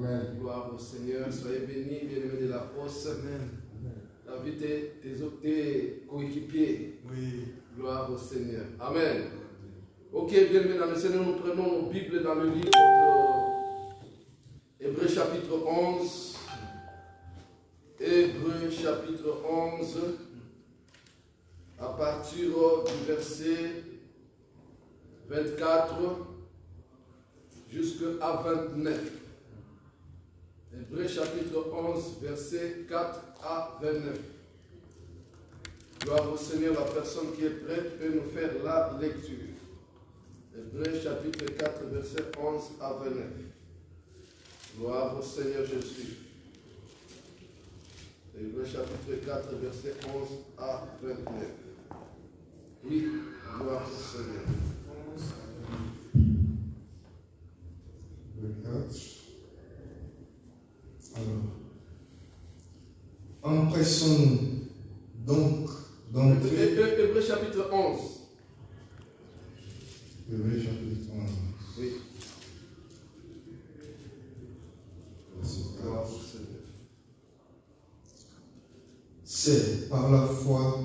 Amen. Gloire au Seigneur. Soyez bénis, bien-aimés de la force. Amen. La vie de tes coéquipiers. Oui. Gloire au Seigneur. Amen. Ok, bien-aimés dans le Seigneur, nous prenons nos Bibles dans le livre de Hébreux chapitre 11. Hébreux chapitre 11. À partir du verset 24 jusqu'à 29. Hébreux chapitre 11, verset 4 à 29. Gloire au Seigneur, la personne qui est prête peut nous faire la lecture. Hébreux chapitre 4, verset 11 à 29. Gloire au Seigneur Jésus. Hébreux chapitre 4, verset 11 à 29. Oui, gloire au Seigneur. 24. Alors, empressons-nous donc d'entrer. Hébreux chapitre 11. Hébreux chapitre 11. Oui. Verset 4. Gloire au Seigneur. C'est par la foi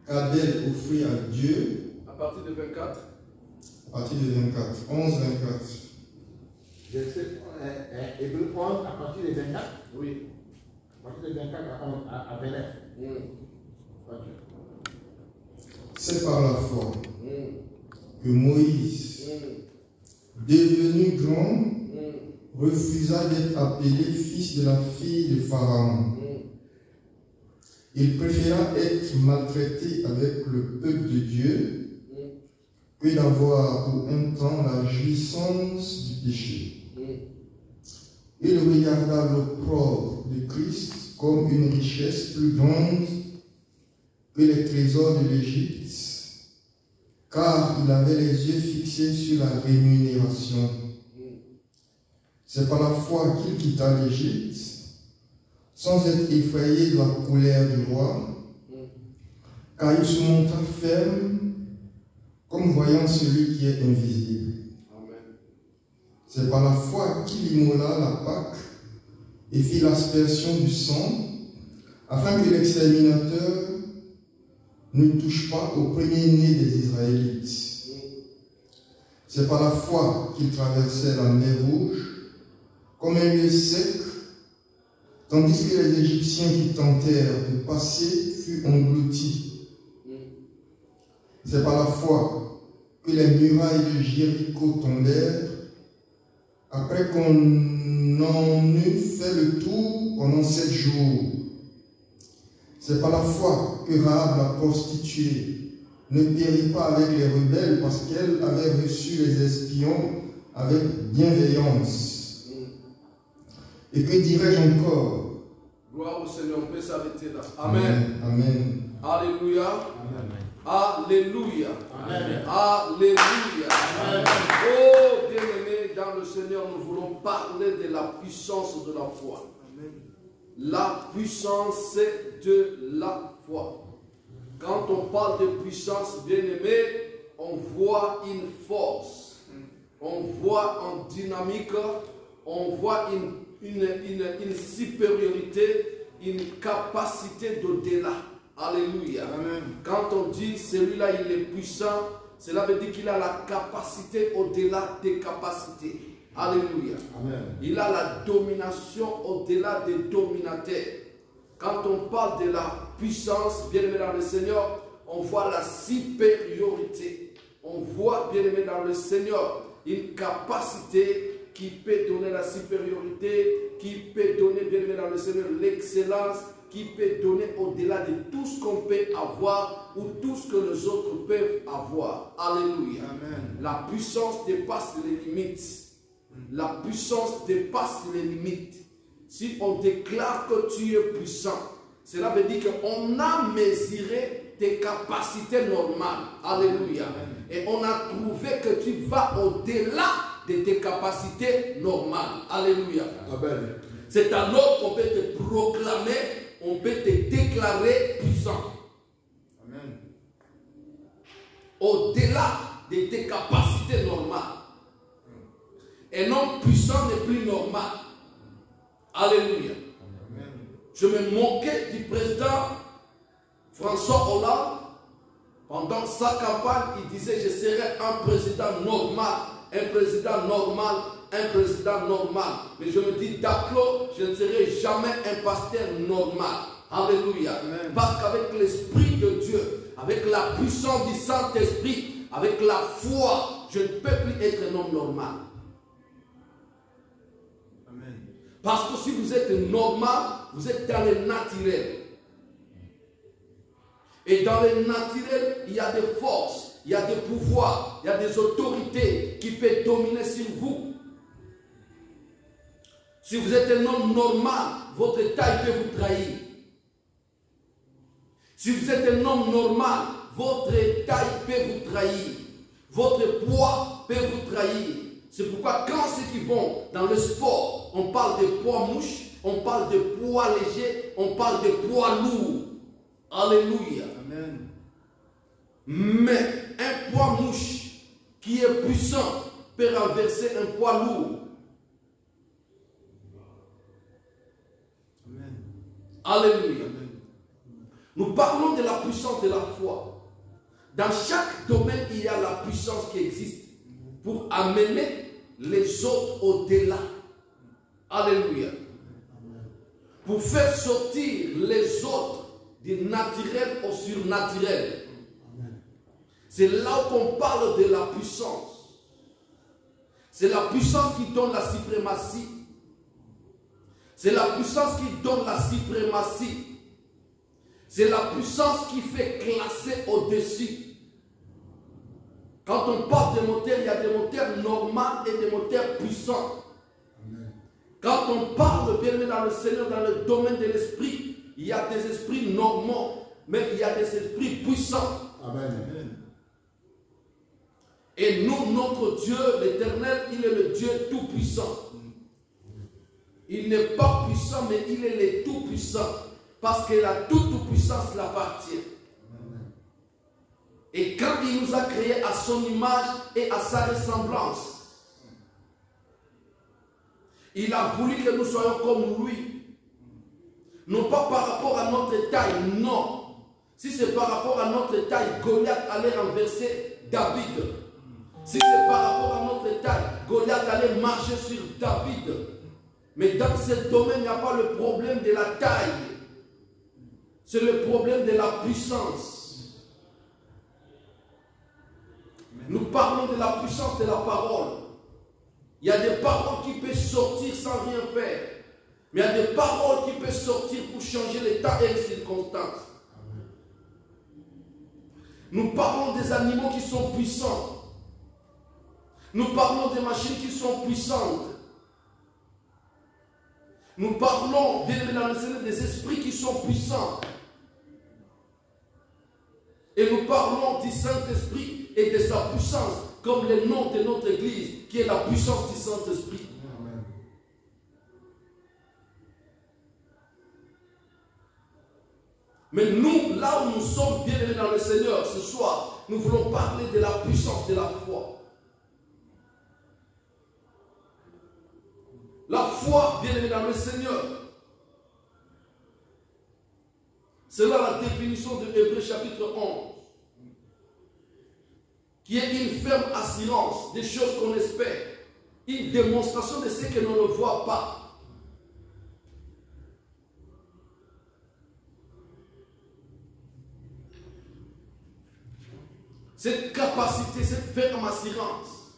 qu'Abel offrit à Dieu. À partir de 24. À partir de 24. 11, 24. Hébreux 11 à partir de 24. Oui. À partir de 24 à 29. Okay. C'est par la foi que Moïse, devenu grand, refusa d'être appelé fils de la fille de Pharaon. Il préféra être maltraité avec le peuple de Dieu que d'avoir pour un temps la jouissance du péché. Il regarda l'opprobre de Christ comme une richesse plus grande que les trésors de l'Égypte, car il avait les yeux fixés sur la rémunération. C'est par la foi qu'il quitta l'Égypte, sans être effrayé de la colère du roi, car il se montra ferme, comme voyant celui qui est invisible. C'est par la foi qu'il immola la Pâque et fit l'aspersion du sang, afin que l'exterminateur ne touche pas au premier-né des Israélites. C'est par la foi qu'il traversait la mer Rouge comme un lieu sec, tandis que les Égyptiens qui tentèrent de passer furent engloutis. C'est par la foi que les murailles de Jéricho tombèrent, après qu'on en eut fait le tour pendant 7 jours. C'est par la foi que Rahab la prostituée ne périt pas avec les rebelles, parce qu'elle avait reçu les espions avec bienveillance. Et que dirais-je encore? Gloire au Seigneur, on peut s'arrêter là. Amen. Amen. Alléluia. Amen. Alléluia. Amen. Alléluia. Amen. Oh, bien-aimés, dans le Seigneur, nous voulons parler de la puissance de la foi. La puissance de la foi. Quand on parle de puissance, bien-aimés, on voit une force, on voit en dynamique, on voit une supériorité, une capacité d'au-delà. Alléluia. Amen. Quand on dit celui-là il est puissant, cela veut dire qu'il a la capacité au-delà des capacités. Alléluia. Amen. Il a la domination au-delà des dominateurs. Quand on parle de la puissance, bien aimé dans le Seigneur, on voit la supériorité. On voit, bien aimé dans le Seigneur, une capacité qui peut donner la supériorité, qui peut donner, bien aimé dans le Seigneur, l'excellence, qui peut donner au-delà de tout ce qu'on peut avoir ou tout ce que les autres peuvent avoir. Alléluia. Amen. La puissance dépasse les limites. La puissance dépasse les limites. Si on déclare que tu es puissant, cela veut dire qu'on a mesuré tes capacités normales. Alléluia. Et on a trouvé que tu vas au-delà de tes capacités normales. Alléluia. Amen. C'est alors qu'on peut te proclamer, on peut te déclarer puissant. Amen. Au-delà de tes capacités normales. Et non puissant n'est plus normal. Alléluia. Je me moquais du président François Hollande. Pendant sa campagne, il disait je serai un président normal, un président normal, un président normal. Mais je me dis, Daclo, je ne serai jamais un pasteur normal. Alléluia. Amen. Parce qu'avec l'Esprit de Dieu, avec la puissance du Saint-Esprit, avec la foi, je ne peux plus être un homme normal. Amen. Parce que si vous êtes normal, vous êtes dans le naturel. Et dans le naturel, il y a des forces, il y a des pouvoirs, il y a des autorités qui peuvent dominer sur vous. Si vous êtes un homme normal, votre taille peut vous trahir. Si vous êtes un homme normal, votre taille peut vous trahir. Votre poids peut vous trahir. C'est pourquoi quand ceux qui vont dans le sport, on parle de poids mouche, on parle de poids léger, on parle de poids lourd. Alléluia. Amen. Mais un poids mouche qui est puissant peut renverser un poids lourd. Amen. Alléluia. Amen. Nous parlons de la puissance de la foi. Dans chaque domaine, il y a la puissance qui existe pour amener les autres au-delà. Alléluia. Pour faire sortir les autres du naturel au surnaturel. C'est là qu'on parle de la puissance. C'est la puissance qui donne la suprématie. C'est la puissance qui donne la suprématie. C'est la puissance qui fait classer au-dessus. Quand on parle de moteurs, il y a des moteurs normaux et des moteurs puissants. Quand on parle bien dans le Seigneur, dans le domaine de l'esprit, il y a des esprits normaux, mais il y a des esprits puissants. Amen. Et nous, notre Dieu, l'Éternel, il est le Dieu tout-puissant. Il n'est pas puissant, mais il est le tout-puissant. Parce que la toute-puissance l'appartient. Et quand il nous a créés à son image et à sa ressemblance, il a voulu que nous soyons comme lui. Non pas par rapport à notre taille, non. Si c'est par rapport à notre taille, Goliath allait renverser David. Si c'est par rapport à notre taille, Goliath allait marcher sur David. Mais dans ce domaine, il n'y a pas le problème de la taille. C'est le problème de la puissance. Nous parlons de la puissance de la parole. Il y a des paroles qui peuvent sortir sans rien faire. Mais il y a des paroles qui peuvent sortir pour changer l'état et les circonstances. Nous parlons des animaux qui sont puissants. Nous parlons des machines qui sont puissantes. Nous parlons des esprits qui sont puissants. Et nous parlons du Saint-Esprit et de sa puissance, comme le nom de notre Église, qui est la puissance du Saint-Esprit. Amen. Mais nous, là où nous sommes bien aimés dans le Seigneur, ce soir, nous voulons parler de la puissance de la foi. La foi, bien aimé dans le Seigneur. C'est là la définition de Hébreux chapitre 11. Qui est une ferme assurance des choses qu'on espère. Une démonstration de ce que l'on ne voit pas. Cette capacité, cette ferme assurance,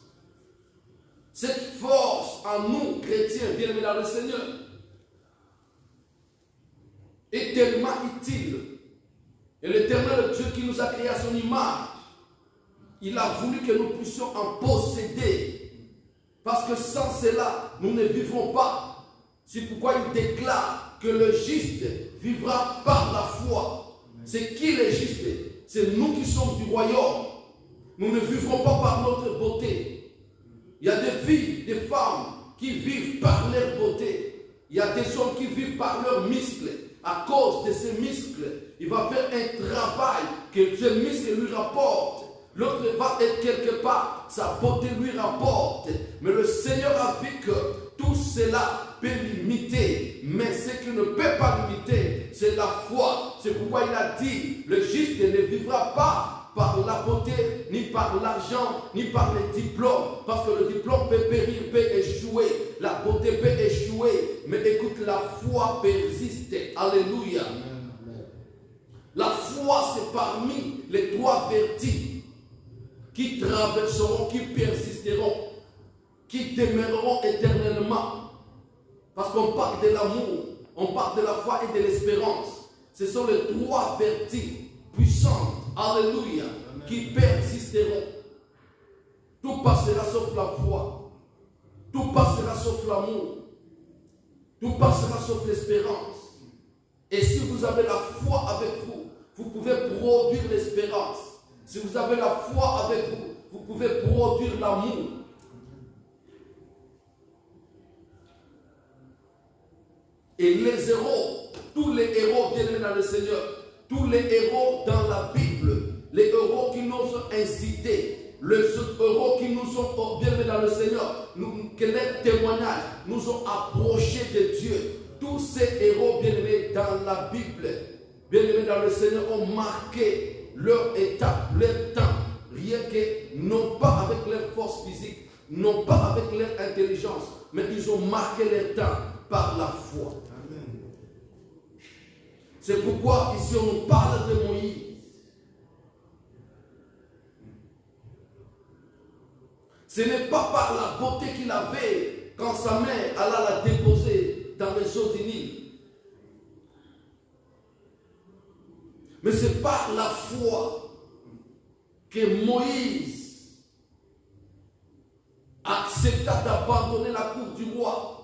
cette force en nous, chrétiens, bien aimés dans le Seigneur, est tellement utile. Et l'Éternel Dieu qui nous a créé à son image, il a voulu que nous puissions en posséder. Parce que sans cela, nous ne vivrons pas. C'est pourquoi il déclare que le juste vivra par la foi. C'est qui le juste? C'est nous qui sommes du royaume. Nous ne vivrons pas par notre beauté. Il y a des filles, des femmes qui vivent par leur beauté. Il y a des hommes qui vivent par leurs muscles. À cause de ces muscles, il va faire un travail que ces muscles lui rapportent. L'autre va être quelque part, sa beauté lui rapporte. Mais le Seigneur a vu que tout cela peut limiter tu ne peux pas limiter, c'est la foi. C'est pourquoi il a dit, le juste ne vivra pas par la beauté, ni par l'argent, ni par les diplômes. Parce que le diplôme peut périr, peut échouer. La beauté peut échouer. Mais écoute, la foi persiste. Alléluia. La foi, c'est parmi les 3 vertus qui traverseront, qui persisteront, qui demeureront éternellement. Parce qu'on parle de l'amour, on parle de la foi et de l'espérance. Ce sont les 3 vertus puissantes, alléluia, qui persisteront. Tout passera sauf la foi. Tout passera sauf l'amour. Tout passera sauf l'espérance. Et si vous avez la foi avec vous, vous pouvez produire l'espérance. Si vous avez la foi avec vous, vous pouvez produire l'amour. Et les héros, tous les héros bien-aimés dans le Seigneur, tous les héros dans la Bible, les héros qui nous ont incités, les héros qui nous ont bien-aimés dans le Seigneur, que leurs témoignages nous ont approchés de Dieu. Tous ces héros bien-aimés dans la Bible, bien-aimés dans le Seigneur, ont marqué leur étape, leur temps, rien que, non pas avec leur force physique, non pas avec leur intelligence, mais ils ont marqué leur temps par la foi. C'est pourquoi ici on nous parle de Moïse. Ce n'est pas par la beauté qu'il avait quand sa mère alla la déposer dans les eaux du Nil. Mais c'est par la foi que Moïse accepta d'abandonner la cour du roi.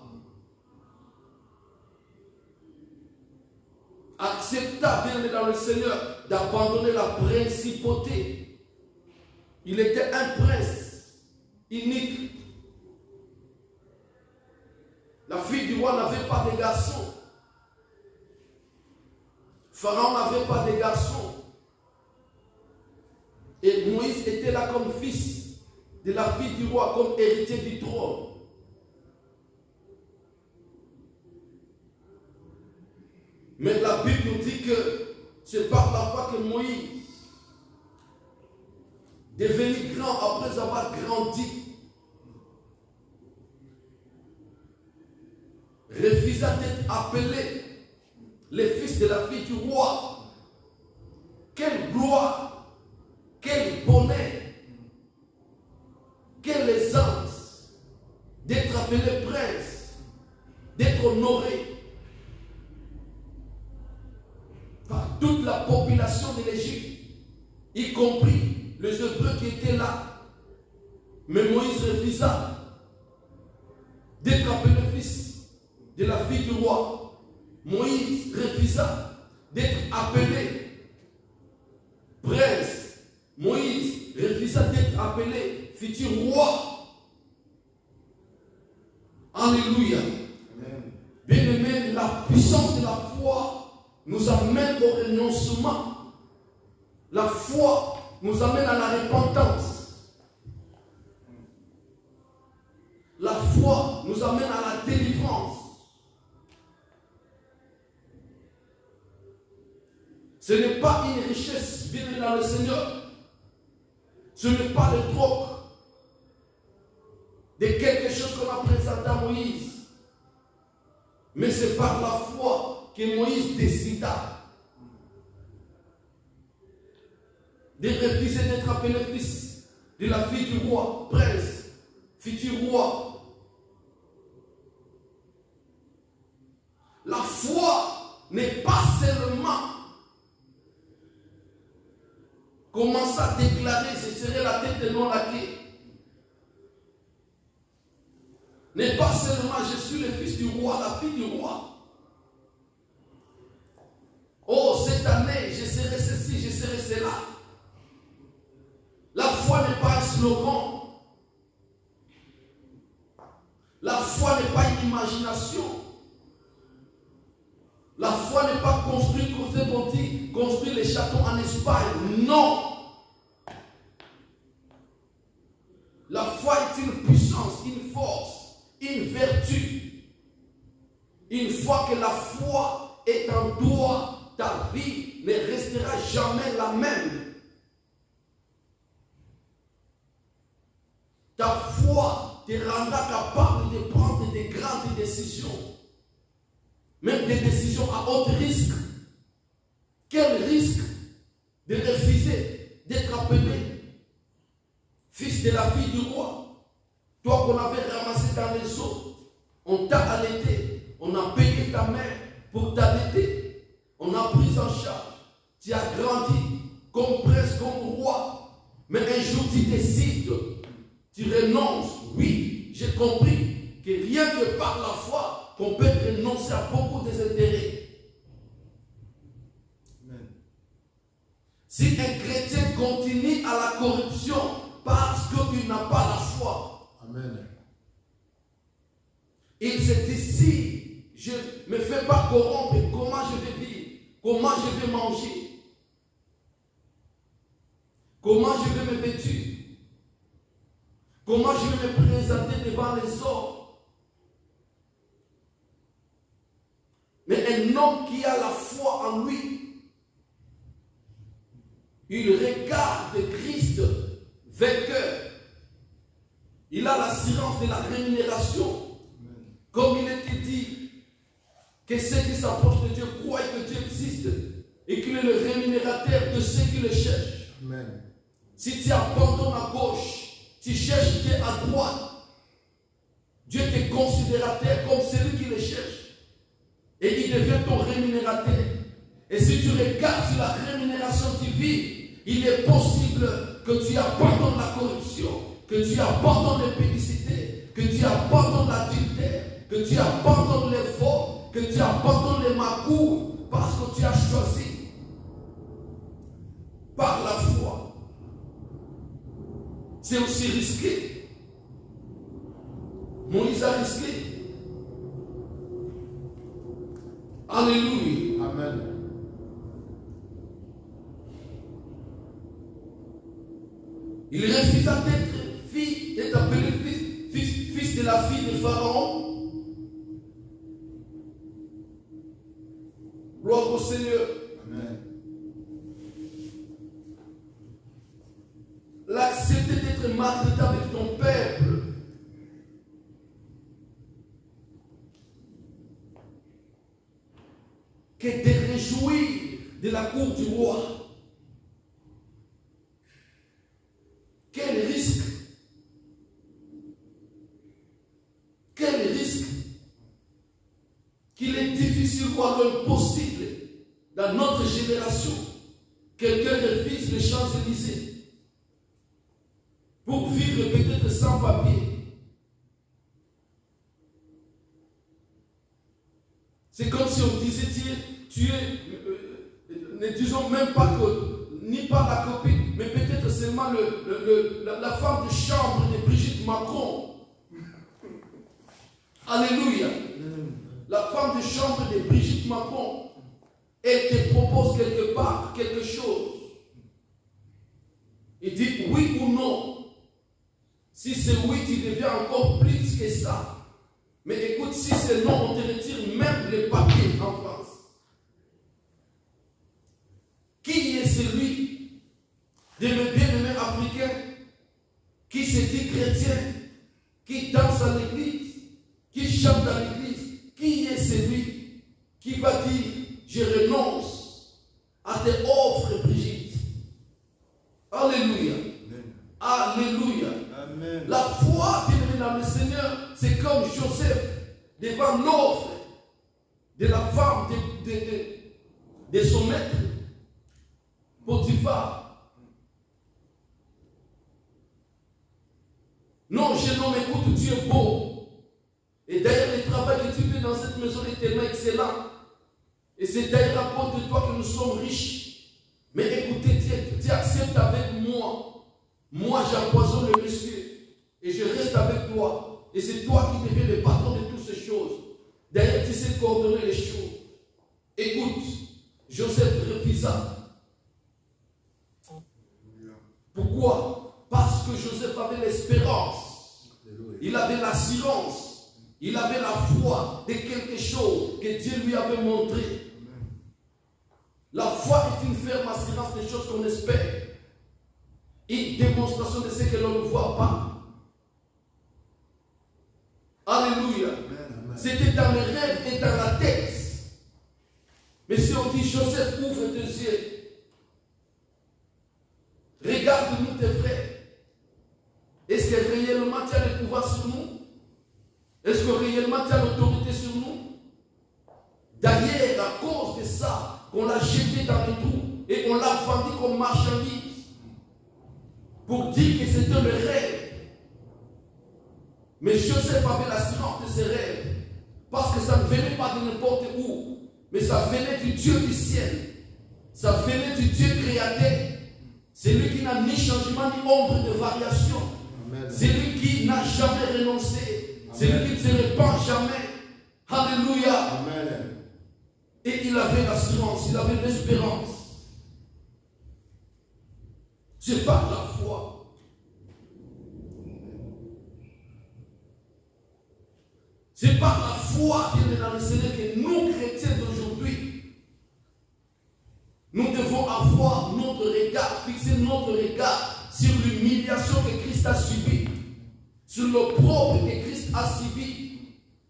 Accepta, bien dans le Seigneur, d'abandonner la principauté. Il était un prince unique. La fille du roi n'avait pas de garçon. Pharaon n'avait pas de garçon. Et Moïse était là comme fils de la fille du roi, comme héritier du trône. Mais la Bible nous dit que c'est par la foi que Moïse, devenu grand après avoir grandi, refusa d'être appelé le fils de la fille du roi. Quelle gloire, quel bonheur, quelle aisance d'être appelé prince, d'être honoré par toute la population de l'Égypte, y compris les Hébreux qui étaient là. Mais Moïse refusa d'être appelé fils de la fille du roi. Moïse refusa d'être appelé prince. Moïse refusa d'être appelé futur roi. Alléluia. Bien-aimé, la puissance de la foi nous amène au renoncement. La foi nous amène à la repentance. La foi nous amène à la délivrance. Ce n'est pas une richesse vivre dans le Seigneur. Ce n'est pas le troc de quelque chose qu'on a présenté à Moïse. Mais c'est par la foi que Moïse décida de refuser d'être appelé fils de la fille du roi, prince, futur roi. La foi n'est pas seulement commencer à déclarer je serai la tête de non laquée. N'est pas seulement je suis le fils du roi, la fille du roi. Oh, cette année, je serai ceci, je serai cela. La foi n'est pas un slogan. La foi n'est pas une imagination. La foi n'est pas construire, construire les châteaux en Espagne. Non. La foi est une puissance, une force, une vertu Une fois que la foi est en toi, ta vie ne restera jamais la même. Ta foi te rendra capable de prendre des grandes décisions, même des décisions à haut risque. Quel risque de refuser d'être appelé fils de la fille du roi? Toi qu'on avait ramassé dans les eaux, on t'a allaité, on a payé ta mère pour t'allaiter, on a pris en charge, tu as grandi comme prince, comme roi, mais un jour tu décides, tu renonces. Oui, j'ai compris que rien que par la foi, qu'on peut renoncer à beaucoup des intérêts. Amen. Si un chrétien continue à la corruption parce qu'il n'a pas la foi, Amen. il se dit, si je ne me fais pas corrompre, comment je vais vivre? Comment je vais manger? Comment je vais me vêtir? Comment je vais me présenter devant les hommes? Mais un homme qui a la foi en lui, il regarde Christ vainqueur. Il a l'assurance de la rémunération. Comme il était dit, que ceux qui s'approchent de Dieu croient que Dieu existe et qu'il est le rémunérateur de ceux qui le cherchent. Amen. Si tu abandonnes à gauche, tu cherches Dieu à droite, Dieu te considérera comme celui qui le cherche et il devient ton rémunérateur. Et si tu regardes sur la rémunération divine, il est possible que tu abandonnes la corruption, que tu abandonnes l'impudicité, que tu abandonnes l'adultère, que tu abandonnes les faux, que tu abandonnes les magouilles, parce que tu as choisi par la foi. C'est aussi risqué. Moïse a risqué. Alléluia. Amen. Il refusa d'être appelé fils de la fille de Pharaon. Gloire au Seigneur. Amen. L'accepter d'être maltraité avec ton peuple. Que de réjouir de la cour du roi. Quel risque! Quel risque! Qu'il est difficile, voire impossible, dans notre génération, quelqu'un refuse les Champs-Élysées pour vivre peut-être sans papier. C'est comme si on disait, tu es, ne disons même pas que, ni pas la copine, mais peut-être seulement la femme de chambre de Brigitte Macron. Alléluia. La femme de chambre de Brigitte Macron, elle te propose quelque part quelque chose. Il dit oui ou non. Si c'est oui, tu deviens encore plus que ça. Mais écoute, si c'est non, on te retire même les papiers en France. Qui est celui de mes bien-aimés africains qui se dit chrétien, qui danse à l'église, qui chante à l'église? Qui est celui qui va dire, je renonce à tes offres, Brigitte? Alléluia. Alléluia. Amen. La foi, bien-aimé dans le Seigneur, c'est comme Joseph devant l'offre de la femme de son maître, Potiphar. Non, jeune homme, écoute, tu es beau. Et d'ailleurs, le travail que tu fais dans cette maison est tellement excellent. Et c'est d'ailleurs à cause de toi que nous sommes riches. Mais écoutez, tu acceptes avec moi. Moi, j'empoisonne le monsieur. Et je reste avec toi. Et c'est toi qui deviens le patron de toutes ces choses. D'ailleurs, tu sais coordonner les choses. Écoute, Joseph refusa. Pourquoi? Parce que Joseph avait l'espérance. Il avait l'assurance Il avait la foi de quelque chose que Dieu lui avait montré. La foi est une ferme assurance des choses qu'on espère. Une démonstration de ce que l'on ne voit pas. Alléluia. C'était dans le rêve et dans la tête. Mais si on dit Joseph, ouvre tes yeux. Regarde-nous tes frères. Est-ce que réellement tu as le pouvoir sur nous? Est-ce que réellement tu as l'autorité sur nous? D'ailleurs, à cause de ça, on l'a jeté dans le trou et on l'a vendu comme marchandise pour dire que c'était le rêve. Mais Joseph avait l'assurance de ses rêves parce que ça ne venait pas de n'importe où, mais ça venait du Dieu du ciel. Ça venait du Dieu créateur. C'est lui qui n'a ni changement ni ombre de variation. C'est lui qui n'a jamais renoncé. C'est lui qui ne se répand jamais. Alléluia. Amen. Et il avait l'assurance, il avait l'espérance. C'est par la foi. C'est par la foi, bien dans le Seigneur, que nous, chrétiens d'aujourd'hui, nous devons avoir notre regard, fixer notre regard sur l'humiliation que Christ a subie, sur l'opprobre que Christ a subi,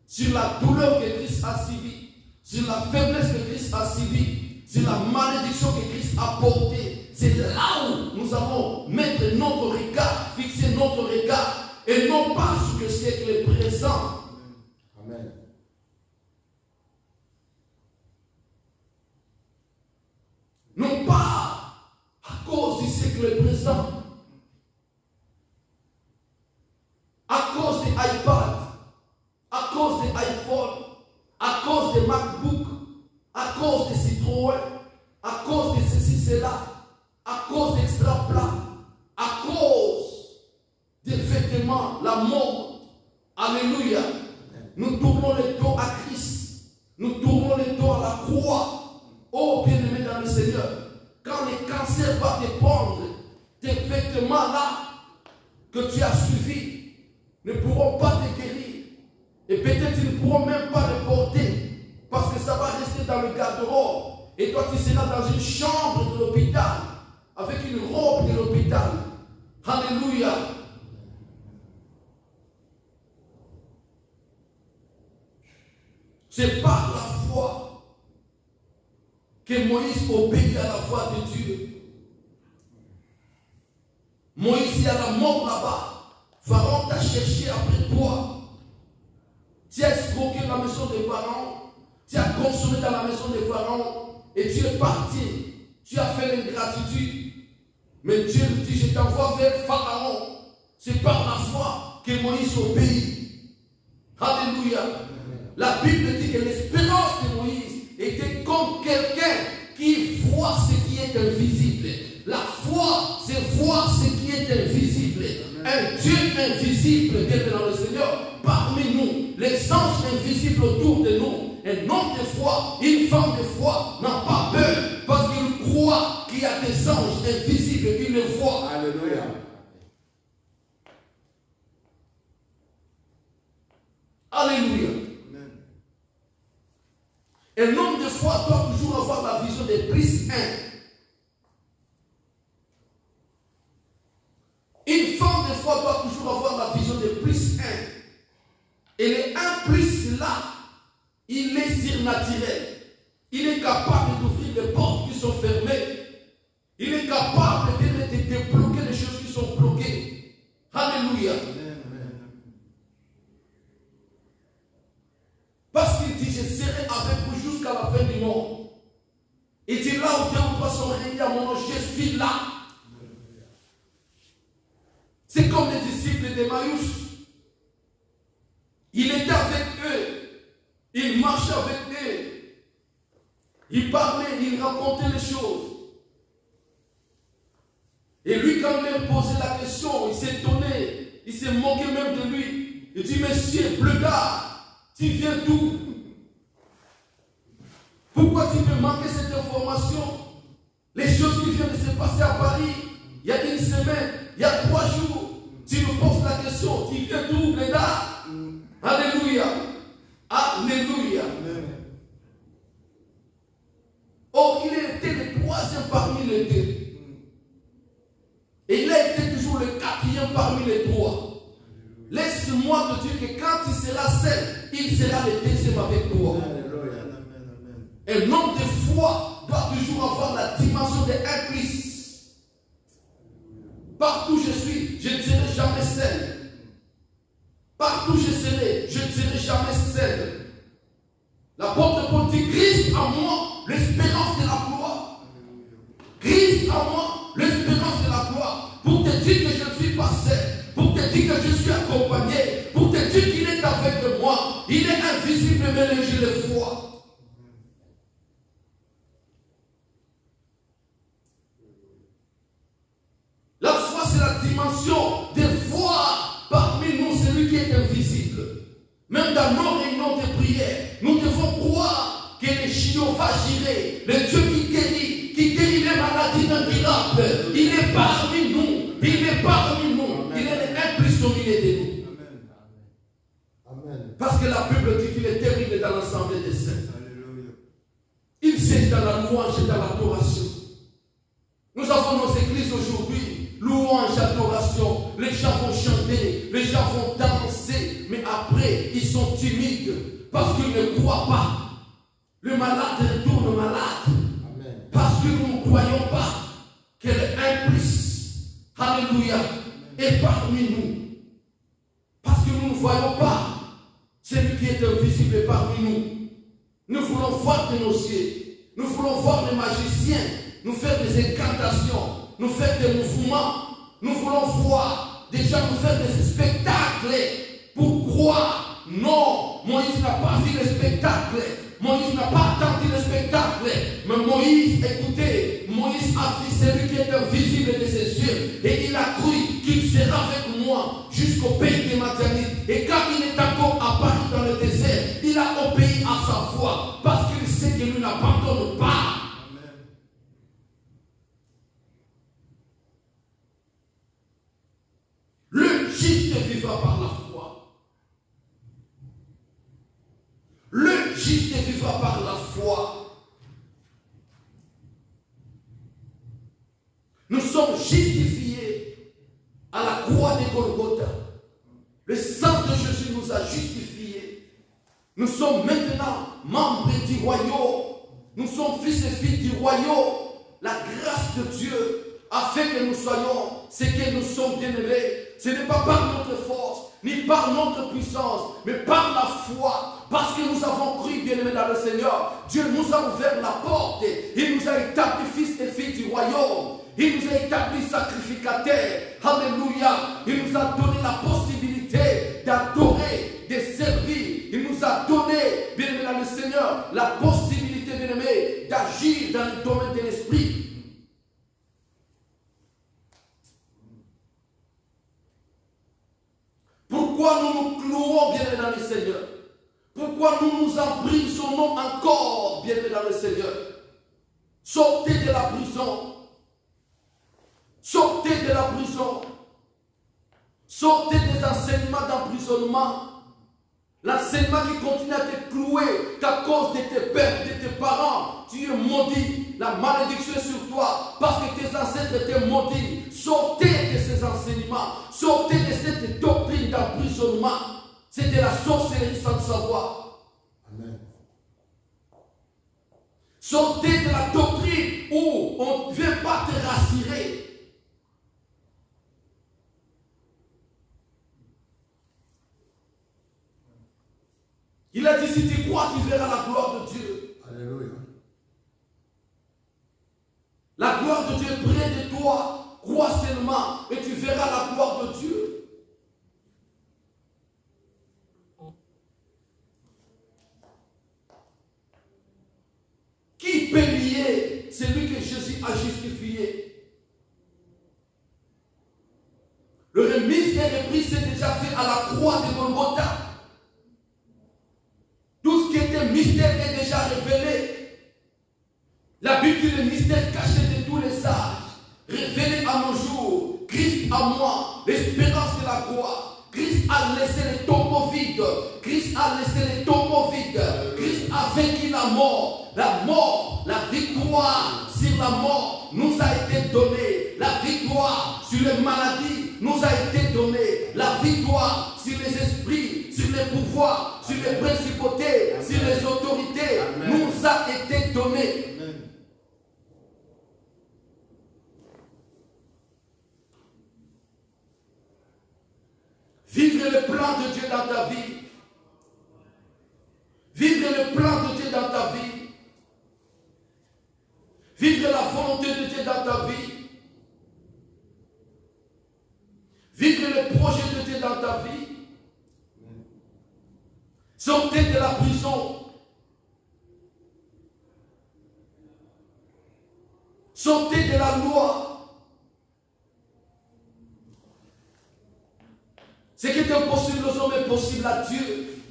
sur la douleur que Christ a subie, sur la faiblesse que Christ a subie, sur la malédiction que Christ a portée. C'est là où nous allons mettre notre regard, fixer notre regard, et non pas sur le siècle présent. Amen. Non pas à cause du siècle présent, à cause des iPads, à cause des iPhones, à cause des MacBooks, à cause des Citroën, à cause de ceci, cela, à cause d'extra plats, à cause des vêtements, la mode. Alléluia. Nous tournons le dos à Christ. Nous tournons le dos à la croix. Oh bien-aimé dans le Seigneur, quand le cancer va te prendre, tes vêtements là que tu as suivis ne pourront pas te guérir. Et peut-être ils ne pourront même pas le porter parce que ça va rester dans le garde-robe. Et toi tu seras dans une chambre de l'hôpital avec une robe de l'hôpital. Alléluia. C'est par la foi que Moïse obéit à la voix de Dieu. Moïse, il y a la mort là-bas. Pharaon t'a cherché après toi. Tu as escroqué la maison de Pharaon. Tu as consommé dans la maison de Pharaon. Et tu es parti. Tu as fait l'ingratitude. Mais Dieu lui dit, je t'envoie vers Pharaon. C'est par la foi que Moïse obéit. Alléluia. La Bible dit que l'espérance de Moïse était comme quelqu'un qui voit ce qui est invisible. La foi, c'est voir ce qui est invisible. Un Dieu invisible, bien dans le Seigneur, parmi nous, les anges invisibles autour de nous. Un homme de foi, une femme de foi n'a pas peur parce qu'il croit qu'il y a des anges invisibles et qu'il le voit. Alléluia. Alléluia. Un homme de foi doit toujours avoir la vision de plus 1. Une femme de foi doit toujours avoir la vision de plus 1. Et le 1 plus là, il est surnaturel. Il est capable d'ouvrir les portes qui sont fermées. Il est capable de débloquer les choses qui sont bloquées. Alléluia. Parce qu'il dit, je serai avec vous jusqu'à la fin du monde. Il dit, là où 2 ou 3 sont réunis à mon nom, je suis là. C'est comme les disciples d'Emmaüs. Il était avec eux. Il marchait avec eux. Il parlait, il racontait les choses. Et lui, quand il leur posait la question, il s'étonnait. Il se moquait même de lui. Il dit, monsieur, bleuard, tu viens d'où? Pourquoi tu peux manquer cette information? Les choses qui viennent de se passer à Paris, il y a une semaine, il y a 3 jours, tu me poses la question, tu viens d'où, bleuard? Alléluia. Alléluia. Alléluia. Or, il était le troisième parmi les deux. Et il a été toujours le quatrième parmi les trois. Laisse-moi te dire que quand il sera seul, il sera le deuxième avec toi. Un homme de foi doit toujours avoir la dimension de 1+. Partout je suis, je ne serai jamais seul. Partout je serai, je ne serai jamais seul. L'apôtre Paul dit, Christ en moi, l'espérance de la gloire. Christ en moi, l'espérance de la gloire. Pour te dire que je ne suis pas seul, pour te dire que je suis accompagné, pour te dire qu'il est avec moi. Il est invisible, mais je le vois. La foi, c'est la dimension de voir parmi nous celui qui est invisible. Même dans nos réunions de prière, nous devons croire que le chiot va girer, le Dieu qui guérit les maladies incurables. Il est parmi nous. Il est parmi nous. Il est le 1+ au milieu de nous. Amen. Parce que la Bible dit qu'il est terrible dans l'assemblée des saints. Il sait dans la louange et dans l'adoration. Nous avons nos églises aujourd'hui, louange, adoration. Les gens vont chanter, les gens vont danser, mais après, ils sont timides parce qu'ils ne croient pas. Le malade retourne malade. Amen. Parce que nous ne croyons pas que le 1+, alléluia, est parmi nous. Parce que nous ne voyons pas celui qui est invisible parmi nous. Nous voulons voir de nos yeux. Nous voulons voir les magiciens nous faire des incantations, nous faire des mouvements. Nous voulons voir des gens nous faire des spectacles pour croire. Non, Moïse n'a pas vu le spectacle. Moïse n'a pas attendu le spectacle. Mais Moïse, écoutez, Moïse a vu celui qui est invisible de ses yeux. Et il a cru qu'il sera avec moi jusqu'au pays des Madianites. Et quand il est encore apparu dans le désert, il a obéi à sa voix. Parce qu'il sait que lui n'abandonne pas. Le juste vivra par la foi. Le juste vivra par la foi. Nous sommes justifiés à la croix de Golgotha. Le sang de Jésus nous a justifiés. Nous sommes maintenant membres du royaume. Nous sommes fils et filles du royaume. La grâce de Dieu a fait que nous soyons ce que nous sommes bien-aimés. Ce n'est pas par notre force, ni par notre puissance, mais par la foi. Parce que nous avons cru, bien-aimés dans le Seigneur. Dieu nous a ouvert la porte. Il nous a établis fils et filles du royaume. Il nous a établis sacrificateurs. Alléluia. Il nous a donné la possibilité d'adorer, de servir. Il nous a donné, bien-aimés dans le Seigneur, la possibilité, bien-aimés, d'agir dans le domaine de l'esprit. Pourquoi nous nous clouons, bien-aimés dans le Seigneur? Pourquoi nous nous emprisonnons encore, bien-aimés dans le Seigneur? Sortez de la prison. Sortez de la prison. Sortez des enseignements d'emprisonnement. L'enseignement qui continue à te clouer qu'à cause de tes pères, de tes parents, tu es maudit. La malédiction est sur toi parce que tes ancêtres étaient maudits. Sortez de ces enseignements. Sortez de cette doctrine d'emprisonnement. C'est de la sorcellerie sans le savoir. Amen. Sortez de la doctrine où on ne vient pas te rassurer. Il a dit, si tu crois, tu verras la gloire de Dieu. Alléluia. La gloire de Dieu est près de toi. Crois seulement et tu verras la gloire de Dieu. Qui peut lier celui que Jésus a justifié? Le mystère repris s'est déjà fait à la croix de Golgotha. Tout ce qui était mystère est déjà révélé. La Bible dit le mystère caché de tous les âges, révélé à nos jours. Christ à moi, l'espérance de la gloire. Christ a laissé les tombeaux vides. Christ a laissé les tombeaux vides. Christ a vaincu la mort. La mort, la victoire sur la mort nous a été donnée. La victoire sur les maladies nous a été donnée. La victoire sur les esprits, sur les pouvoirs, sur les principautés, sur les autorités nous a été donnée. Vivre le plan de Dieu dans ta vie. Vivre le plan de Dieu dans ta vie. Vivre la volonté de Dieu dans ta vie. Vivre le projet de Dieu dans ta vie. Sortez de la prison. Sortez de la loi. Ce qui est impossible aux hommes est possible à Dieu.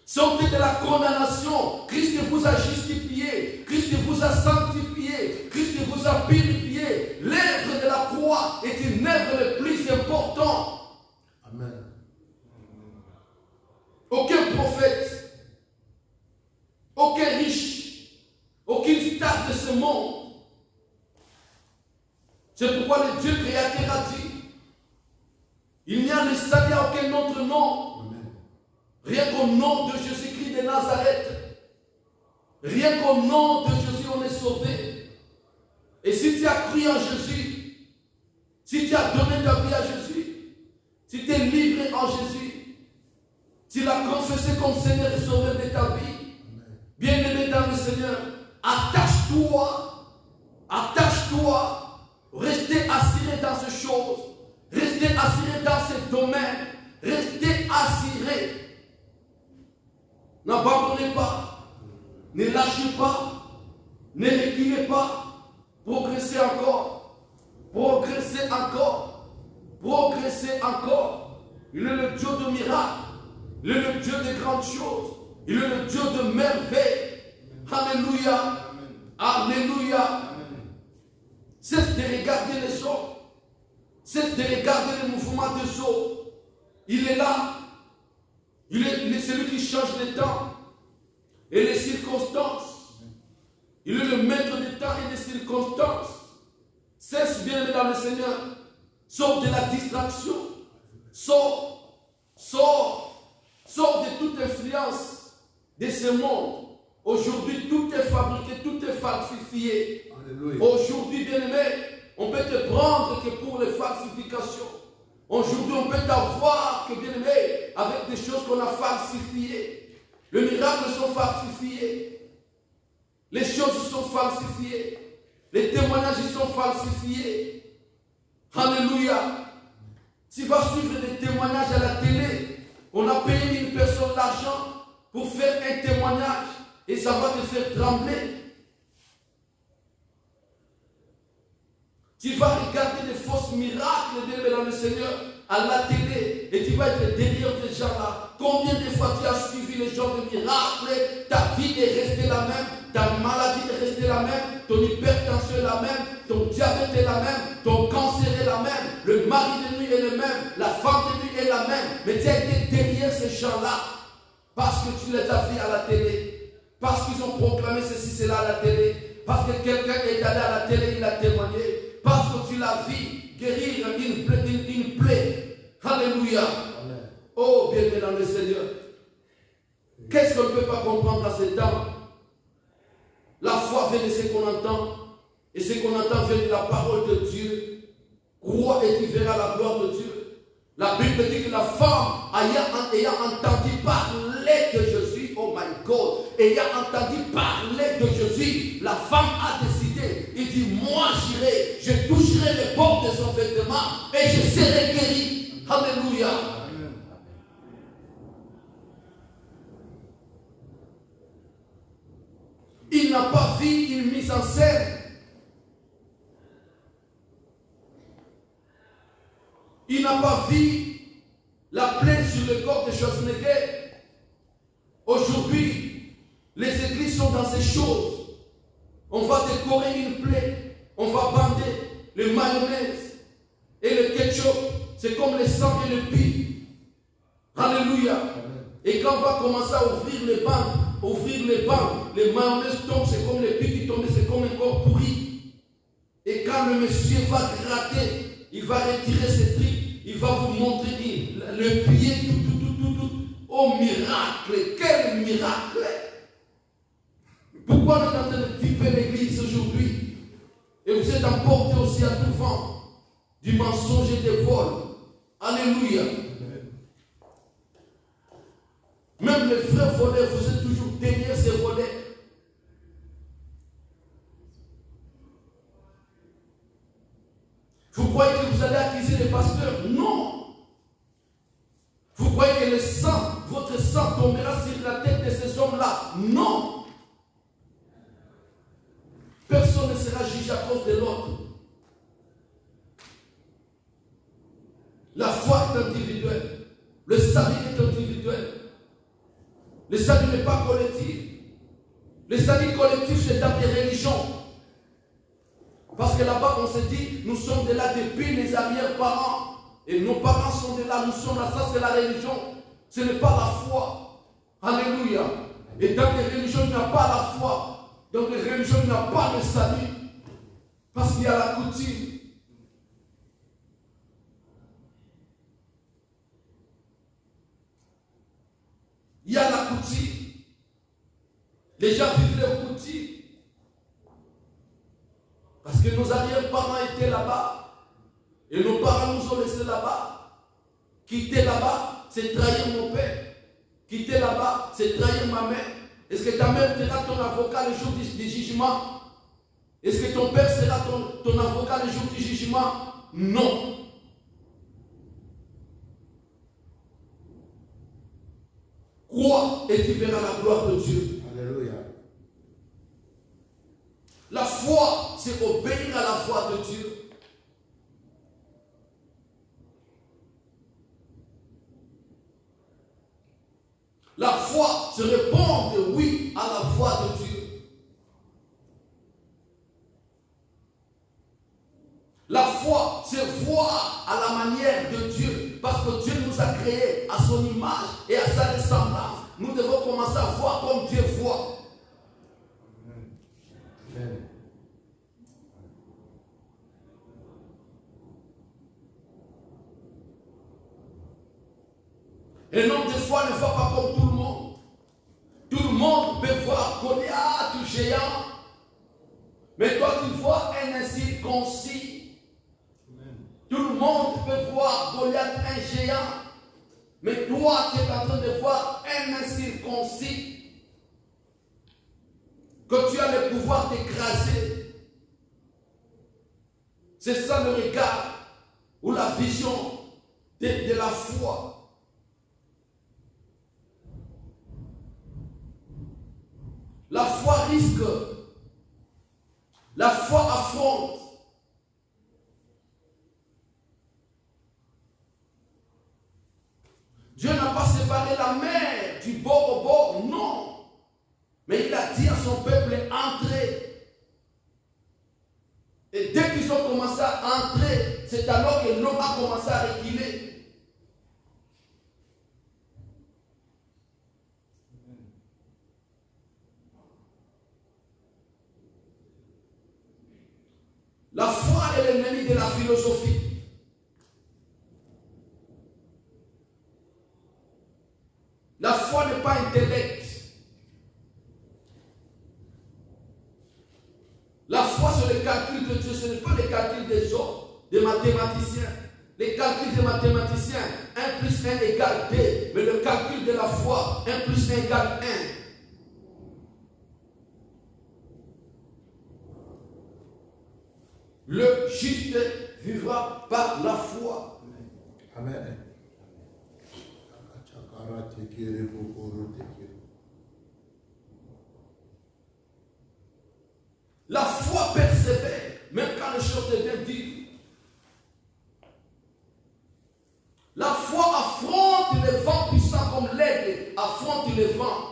Sortez de la condamnation. Christ vous a justifié. Christ vous a sanctifié. Christ vous a purifié. L'œuvre de la croix est une œuvre le plus importante. Amen. Aucun prophète, aucun riche, aucune star de ce monde. C'est pourquoi le Dieu créateur a dit, il n'y a le salut à aucun autre nom. Rien qu'au nom de Jésus-Christ de Nazareth. Rien qu'au nom de Jésus, on est sauvé. Et si tu as cru en Jésus, si tu as donné ta vie à Jésus, si tu es livré en Jésus, tu l'as confessé comme Seigneur et Sauveur de ta vie, bien-aimé dans le Seigneur, attache-toi, attache-toi, restez assuré dans ces choses, restez assuré dans ces domaines, restez assuré. N'abandonnez pas, ne lâchez pas, ne reculez pas, progressez encore, progressez encore, progressez encore. Il est le Dieu de miracles, il est le Dieu de grandes choses, il est le Dieu de merveilles. Alléluia, alléluia. Cesse de regarder les hommes, cesse de regarder les mouvements des hommes. Il est là. Il est celui qui change les temps et les circonstances. Il est le maître des temps et des circonstances. Cesse bien dans le Seigneur. Sors de la distraction. Sors de toute influence de ce monde. Aujourd'hui, tout est fabriqué, tout est falsifié. Aujourd'hui, bien aimé, on peut te prendre que pour les falsifications. Aujourd'hui, on peut t'avoir que bien aimé avec des choses qu'on a falsifiées. Les miracles sont falsifiés. Les choses sont falsifiées. Les témoignages sont falsifiés. Alléluia. Tu vas suivre des témoignages à la télé. On a payé une personne l'argent pour faire un témoignage et ça va te faire trembler. Tu vas regarder des fausses miracles dans le Seigneur à la télé et tu vas être derrière ces gens-là. Combien de fois tu as suivi les gens de miracles, ta vie est restée la même, ta maladie est restée la même, ton hypertension est la même, ton diabète est la même, ton cancer est la même, le mari de nuit est le même, la femme de nuit est la même, mais tu as été derrière ces gens-là parce que tu les as vus à la télé, parce qu'ils ont proclamé ceci, cela à la télé, parce que quelqu'un est allé à la télé, il a témoigné. Parce que tu l'as vu guérir une plaie. Alléluia. Amen. Oh, bien-aimé dans le Seigneur. Qu'est-ce qu'on ne peut pas comprendre à ce temps? La foi vient de ce qu'on entend. Et ce qu'on entend vient de la parole de Dieu. Crois et tu verras la gloire de Dieu. La Bible dit que la femme, ayant entendu parler de Jésus, oh my God, ayant entendu parler de Jésus, la femme a décidé, il dit, moi j'irai, je toucherai les bords de son vêtement et je serai guéri. Alléluia. Amen. Il n'a pas vu une mise en scène. Il n'a pas vu la plaie sur le corps de Schwarzenegger. Aujourd'hui, les églises sont dans ces choses. On va décorer une plaie, on va bander le mayonnaise, et le ketchup, c'est comme le sang et le pis. Alléluia. Et quand on va commencer à ouvrir les bancs, les mayonnaise tombent, c'est comme les pis qui tombent, c'est comme un corps pourri. Et quand le monsieur va gratter, il va retirer ses tripes, il va vous montrer le pied, tout. Oh miracle, quel miracle! Pourquoi nous sommes en train de vivre l'église aujourd'hui? Et vous êtes emportés aussi à tout vent du mensonge et des vols. Alléluia. Même les vrais voleurs, vous êtes toujours derrière ces voleurs. Vous croyez que vous allez accuser les pasteurs? Non. Vous croyez que le sang, votre sang tombera sur la tête de ces hommes-là? Non. Personne ne sera jugé à cause de l'autre. La foi est individuelle. Le salut est individuel. Le salut n'est pas collectif. Le salut collectif, c'est dans des religions. Parce que là-bas, on se dit, nous sommes de là depuis les arrière-parents. Et nos parents sont de là, nous sommes là. Ça, c'est la religion. Ce n'est pas la foi. Alléluia. Et dans les religions, il n'y a pas la foi. Dans les religions, il n'y a pas le salut. Parce qu'il y a la coutume. Il y a la coutume. Les gens vivent leur coutume. Parce que nos arrière-parents étaient là-bas. Et nos parents nous ont laissés là-bas. Quitter là-bas, c'est trahir mon père. Quitter là-bas, c'est trahir ma mère. Est-ce que ta mère sera ton avocat le jour du jugement? Est-ce que ton père sera ton avocat le jour du jugement? Non. Crois et tu verras la gloire de Dieu. Alléluia. La foi, c'est obéir à la foi de Dieu. La foi, c'est répondre oui à la foi de Dieu. La foi, c'est voir à la manière de Dieu. Parce que Dieu nous a créés à son image et à sa ressemblance. Nous devons commencer à voir comme Dieu voit. Amen. Un homme de foi ne voit pas comme tout le monde. Tout le monde peut voir Goliath ou géant. Mais toi tu vois un incirconcis. Tout le monde peut voir Goliath un géant. Mais toi tu es en train de voir un incirconcis. Que tu as le pouvoir d'écraser. C'est ça le regard ou la vision de la foi. La foi risque. La foi affronte. Dieu n'a pas séparé la mer du bord au bord, non. Mais il a dit à son peuple, entrez. Et dès qu'ils ont commencé à entrer, c'est alors que l'homme a commencé à reculer. La foi est l'ennemi de la philosophie. La foi n'est pas intellect. La foi, c'est le calcul de Dieu, ce n'est pas le calcul des hommes, des mathématiciens. Les calculs des mathématiciens, 1 plus 1 égale 2. Mais le calcul de la foi, 1 plus 1 égale 1. Le juste vivra par la foi. Amen. La foi persévère, même quand les choses deviennent dures. La foi affronte les vents puissants comme l'aigle affronte les vents.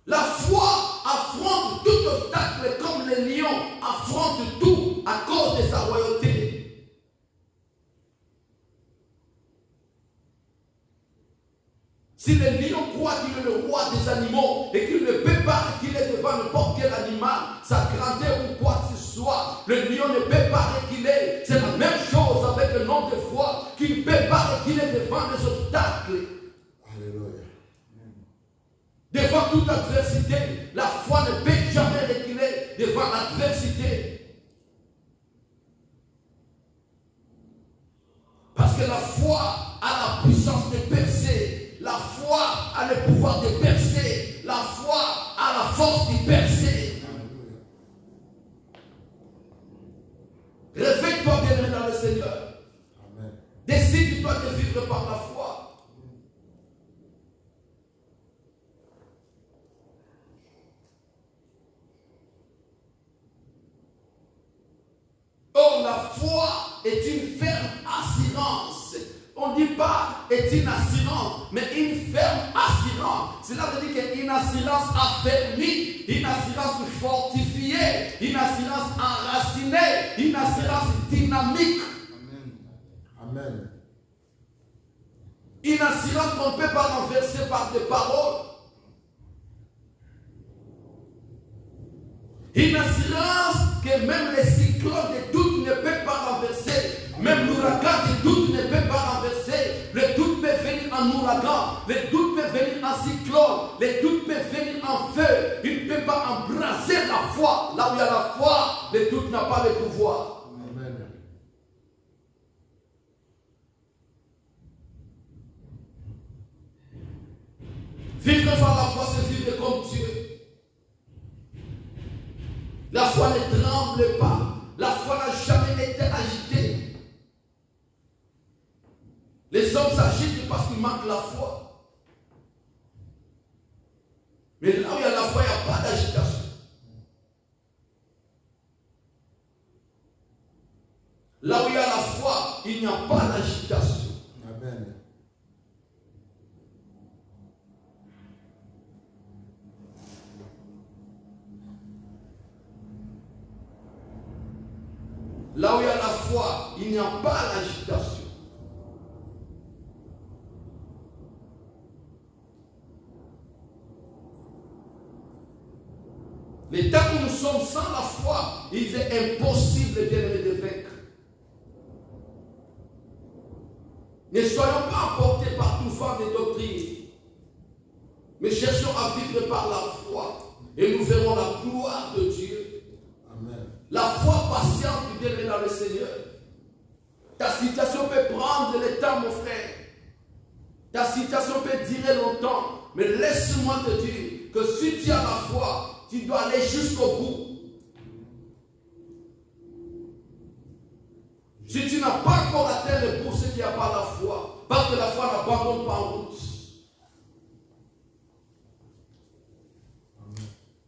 La foi affronte tout obstacle comme les Si le lion croit qu'il est le roi des animaux et qu'il ne peut pas, qu'il est devant n'importe quel animal, sa grandeur ou quoi que ce soit, le lion ne peut pas reculer. C'est la même chose avec le nom de foi, qu'il ne peut pas reculer devant les obstacles. Alléluia. Devant toute adversité, la foi ne peut jamais reculer devant l'adversité. Parce que la foi a la puissance de percer. La foi a le pouvoir de percer. La foi a la force de percer. Réveille-toi, bien-aimé dans le Seigneur. Amen. Décide-toi de vivre par la foi. Or, la foi est une ferme assurance. On ne dit pas est une assurance, mais une ferme assurance. Cela veut dire qu'une assurance affermie, une assurance fortifiée, une assurance enracinée, une assurance dynamique. Amen. Une assurance qu'on ne peut pas renverser par des paroles. Une assurance que même les cyclones de doute ne peuvent pas renverser. Même l'ouragan de doute ne peut pas renverser. Le doute peut venir en ouragan. Le doute peut venir en cyclone. Le doute peut venir en feu. Il ne peut pas embraser la foi. Là où il y a la foi, le doute n'a pas le pouvoir. Amen. Vivre par la foi, c'est vivre comme Dieu. La foi ne tremble pas. La foi n'a jamais été agitée. Les hommes s'agitent parce qu'ils manquent la foi. Mais là où il y a la foi, il n'y a pas d'agitation. Là où il y a la foi, il n'y a pas d'agitation. Amen. Là où il y a la foi, il n'y a pas d'agitation. Les temps où nous sommes sans la foi, il est impossible de vaincre. Ne soyons pas emportés par tout vent de doctrine, mais cherchons à vivre par la foi et nous verrons la gloire de Dieu. Amen. La foi patiente, bien-aimé dans le Seigneur. Ta situation peut prendre le temps, mon frère. Ta situation peut durer longtemps, mais laisse-moi te dire que si tu as la foi, tu dois aller jusqu'au bout. Si tu n'as pas encore atteint le bout, c'est qu'il n'y a pas la foi. Parce que la foi n'abandonne pas en route.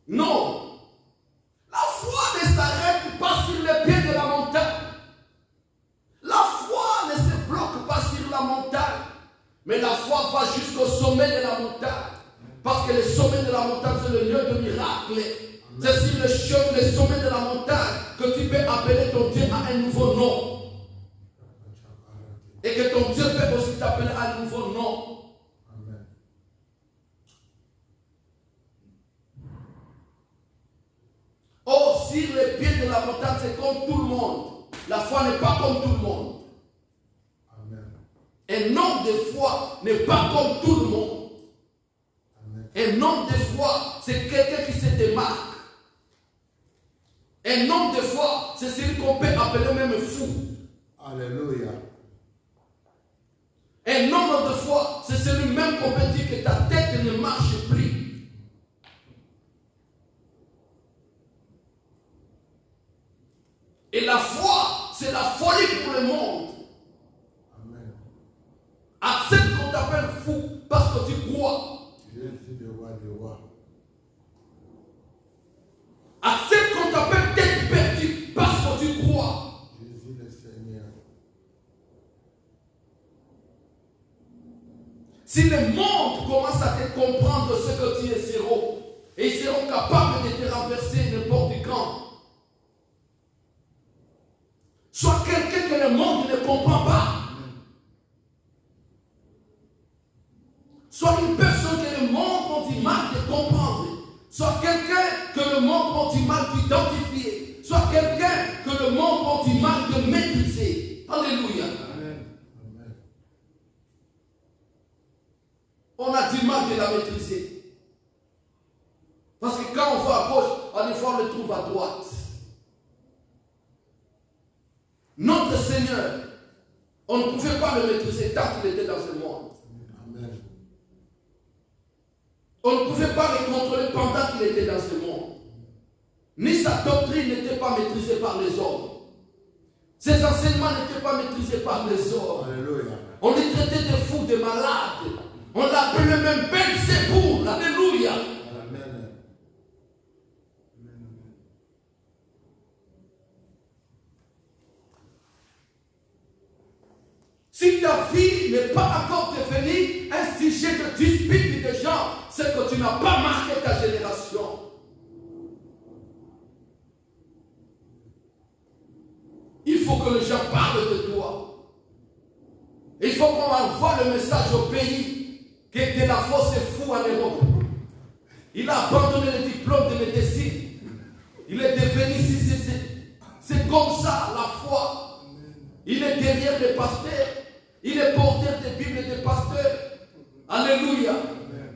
Non. La foi ne s'arrête pas sur les pieds de la montagne. La foi ne se bloque pas sur la montagne. Mais la foi va jusqu'au sommet de la montagne. Parce que le sommet de la montagne, c'est le lieu de miracle. C'est sur le sommet de la montagne que tu peux appeler ton Dieu à un nouveau nom. Et que ton Dieu peut aussi t'appeler à un nouveau nom. Amen. Or, sur les pieds de la montagne, c'est comme tout le monde. La foi n'est pas comme tout le monde. Amen. Un homme de foi n'est pas comme tout le monde. Amen. Un homme de foi, c'est quelqu'un qui se démarque. Un homme de foi, c'est celui qu'on peut appeler même fou. Alléluia. Un homme de foi, c'est celui même qu'on peut dire que ta tête ne marche plus. Et la foi, c'est la folie pour le monde. Amen. Accepte qu'on t'appelle fou parce que tu crois. Jésus le roi des rois. Accepte qu'on t'appelle tête perdue parce que tu crois. Jésus le Seigneur. Si le monde commence à te comprendre ce que tu es zéro, et ils seront capables de te renverser n'importe quand. Sois quelqu'un que le monde ne comprend pas. soit une personne que le monde ont du mal de comprendre, soit quelqu'un que le monde ont du mal d'identifier, soit quelqu'un que le monde ont du mal de maîtriser. Alléluia. Amen. On a du mal de la maîtriser. Parce que quand on voit à gauche, des fois on le trouve à droite. Notre Seigneur, on ne pouvait pas le maîtriser tant qu'il était dans ce monde. Amen. On ne pouvait pas le contrôler pendant qu'il était dans ce monde. Ni sa doctrine n'était pas maîtrisée par les hommes. Ses enseignements n'étaient pas maîtrisés par les hommes. Alléluia. On les traitait de fous, de malades. On l'appelait même Belzéboul. Alléluia. Amen. Si ta vie n'est pas encore devenue un sujet de dispute de gens, c'est que tu n'as pas marqué ta génération. Il faut que les gens parlent de toi. Il faut qu'on envoie le message au pays que de la force est fou en Europe. Il a abandonné le diplôme de médecine. Il est devenu, c'est comme ça la foi. Il est derrière les pasteurs. Il est porteur des Bibles et des pasteurs. Alléluia.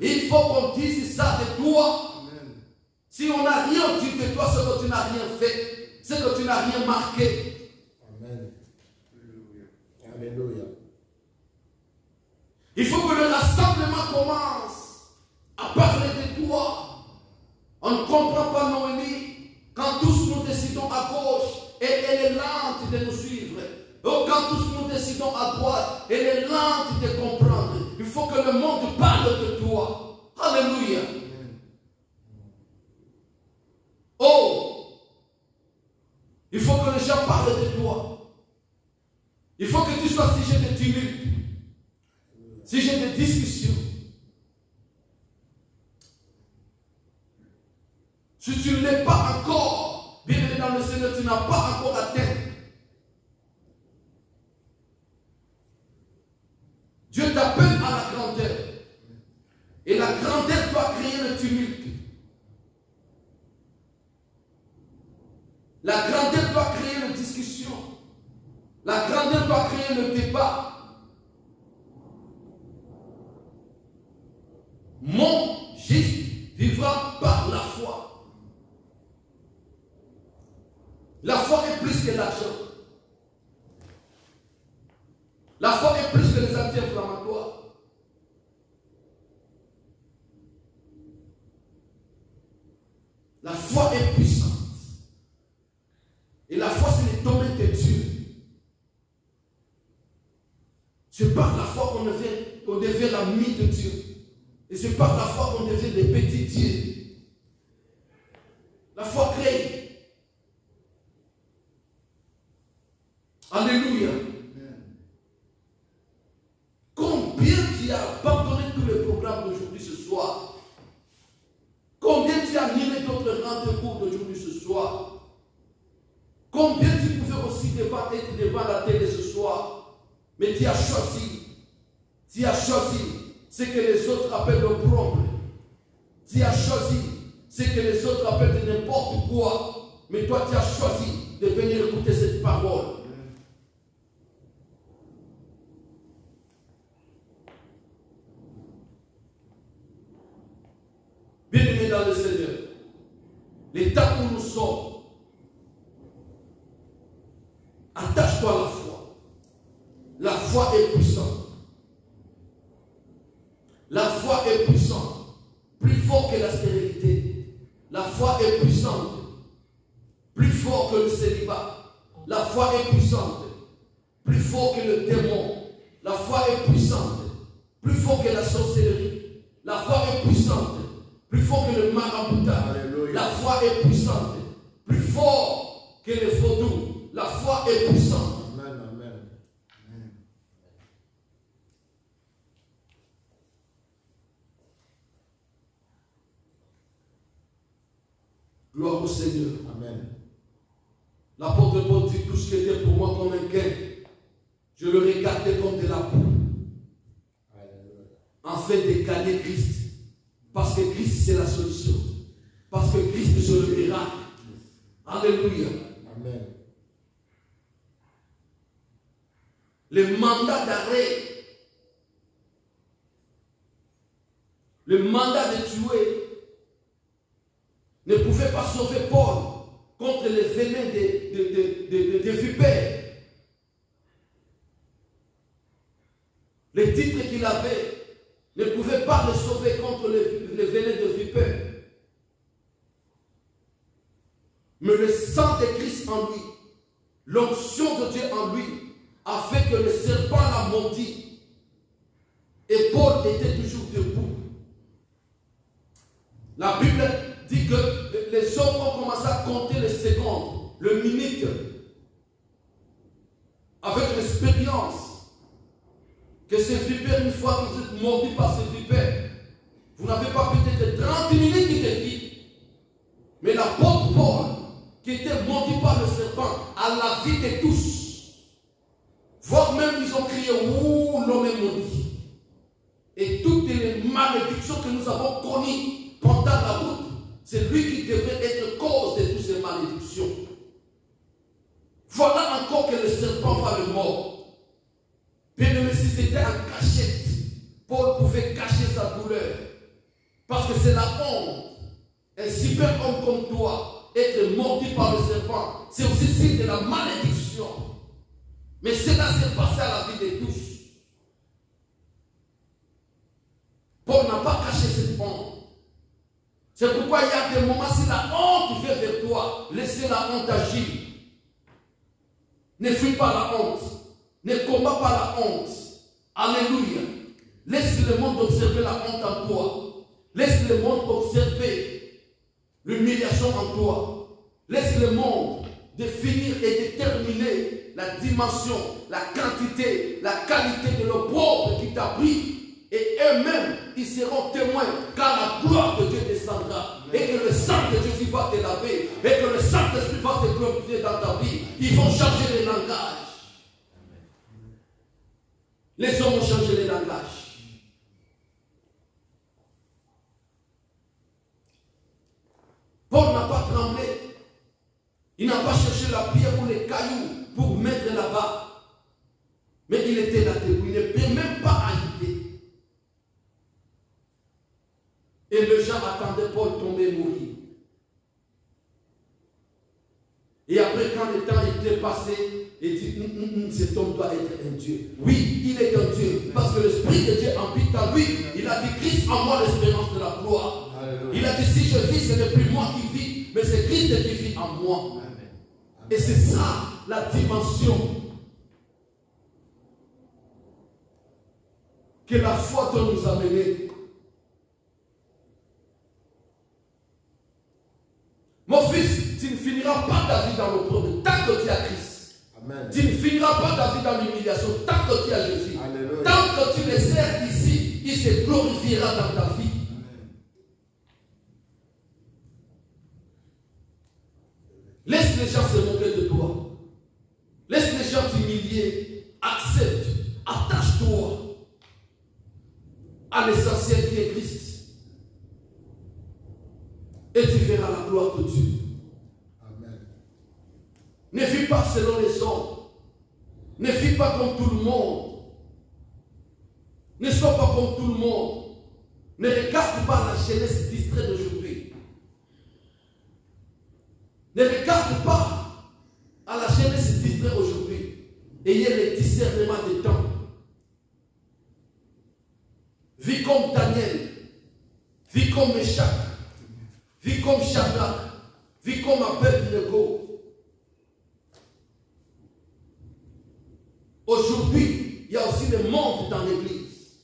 Il faut qu'on dise ça de toi. Amen. Si on n'a rien dit de toi, c'est que tu n'as rien fait. C'est que tu n'as rien marqué. Amen. Alléluia. Il faut que le rassemblement commence à parler de toi. On ne comprend pas Noémie quand tous nous décidons à gauche et elle est lente de nous suivre. Quand tous nous décidons à droite, elle est lente de comprendre. Il faut que le monde parle de toi. Alléluia. Oh, il faut que les gens parlent de toi. Il faut que tu sois sujet de tumulte, sujet de discussion. Si tu ne l'es pas encore, bien aimé dans le Seigneur, tu n'as pas encore atteint. Dieu t'appelle à la grandeur. Et la grandeur doit créer le tumulte. La grandeur doit créer une discussion. La grandeur doit créer le débat. Mon juste vivra par la foi. La foi est plus que l'argent. La foi est plus que les anti-inflammatoires. La foi est puissante. Et la foi, c'est le domaine de Dieu. C'est par la foi qu'on devient l'ami de Dieu. Et c'est par la foi qu'on devient des petits dieux. La foi crée. Alléluia. Combien tu as abandonné tous les programmes d'aujourd'hui ce soir? Combien tu as annulé d'autres rendez-vous d'aujourd'hui ce soir? Combien tu pouvais aussi être devant la télé ce soir? Mais tu as choisi ce que les autres appellent le problème. Tu as choisi ce que les autres appellent de n'importe quoi. Mais toi, tu as choisi de venir écouter cette parole. Bien-aimés dans le Seigneur, l'état où nous sommes, attache-toi à la foi. La foi est puissante. La foi est puissante, plus fort que la stérilité. La foi est puissante, plus fort que le célibat. La foi est puissante, plus fort que le démon. La foi est puissante, plus fort que la sorcellerie. La foi est puissante, plus fort que le maraboutage. Alléluia. La foi est puissante, plus fort que le vaudou. La foi est puissante. Amen, amen. Gloire au Seigneur. Amen. L'apôtre Paul dit: tout ce qui était pour moi comme un gain, je le regardais comme de la boue. Alléluia. En afin de gagner Christ. Parce que Christ, c'est la solution. Parce que Christ, c'est le miracle. Alléluia. Amen. Le mandat d'arrêt, le mandat de tuer ne pouvait pas sauver Paul contre les venins des vipères. Les titres qu'il avait ne pouvaient pas le sauver contre les venins de vipères. Mais le sang de Christ en lui, l'onction de Dieu en lui, a fait que le serpent l'a mordi. Et Paul était toujours debout. La Bible dit que les hommes ont commencé à compter les secondes, le minute, avec l'expérience que ces vipères, une fois que vous êtes mordi par ces vipères, vous n'avez pas peut-être 30 minutes de vie. Mais l'apôtre Paul, qui était mordi par le serpent, à la vie de tous, voire même ils ont crié, ouh, l'homme est maudit. Et toutes les malédictions que nous avons connues pendant la route, c'est lui qui devait être cause de toutes ces malédictions. Voilà encore que le serpent va le mordre. Bien même si c'était en cachette, Paul pouvait cacher sa douleur. Parce que c'est la honte. Un super homme comme toi, être mordu par le serpent, c'est aussi signe de la malédiction. Mais cela s'est passé à la vie de tous. Paul n'a pas caché cette honte. C'est pourquoi il y a des moments, si la honte vient vers toi, laissez la honte agir. Ne fuis pas la honte. Ne combat pas la honte. Alléluia. Laisse le monde observer la honte en toi. Laisse le monde observer l'humiliation en toi. Laisse le monde définir et déterminer la dimension, la quantité, la qualité de l'opprobre qui t'a pris. Et eux-mêmes, ils seront témoins car la gloire de Dieu descendra. Et que le sang de Jésus va te laver. Et que le Saint-Esprit va te glorifier dans ta vie. Ils vont changer les langages. Les hommes ont changé les langages. Paul n'a pas tremblé. Il n'a pas cherché la pierre ou les cailloux pour mettre là-bas. Mais il était là debout. Il ne peut même pas agiter. Et les gens attendaient Paul tomber et mourir. Et après, quand le temps était passé, il dit, cet homme doit être un Dieu. Oui, il est un Dieu. Parce que l'Esprit de Dieu habite en lui. Il a dit, Christ en moi, l'espérance de la gloire. Alléluia. Il a dit, si je vis, ce n'est plus moi qui vis, mais c'est Christ qui vit en moi. Amen. Et c'est ça, la dimension que la foi doit nous amener. Mon fils, tu ne finiras pas ta vie dans l'opprobre tant que tu as Christ. Amen. Tu ne finiras pas ta vie dans l'humiliation tant que tu as Jésus. Alléluia. Tant que tu le sers ici, il se glorifiera dans ta vie. Amen. Laisse les gens se moquer de toi. Laisse les gens t'humilier. Accepte. Attache-toi à l'essentiel qui est Christ. Et tu verras la gloire de Dieu. Amen. Ne vis pas selon les hommes. Ne vis pas comme tout le monde. Ne sois pas comme tout le monde. Ne regarde pas la jeunesse distraite d'aujourd'hui. Ne regarde pas à la jeunesse distraite aujourd'hui. Ayez le discernement des temps. Vis comme Daniel. Vis comme Meshach. Vis comme Shadrach, vis comme Abed-Nego. Aujourd'hui, il y a aussi le monde dans l'église.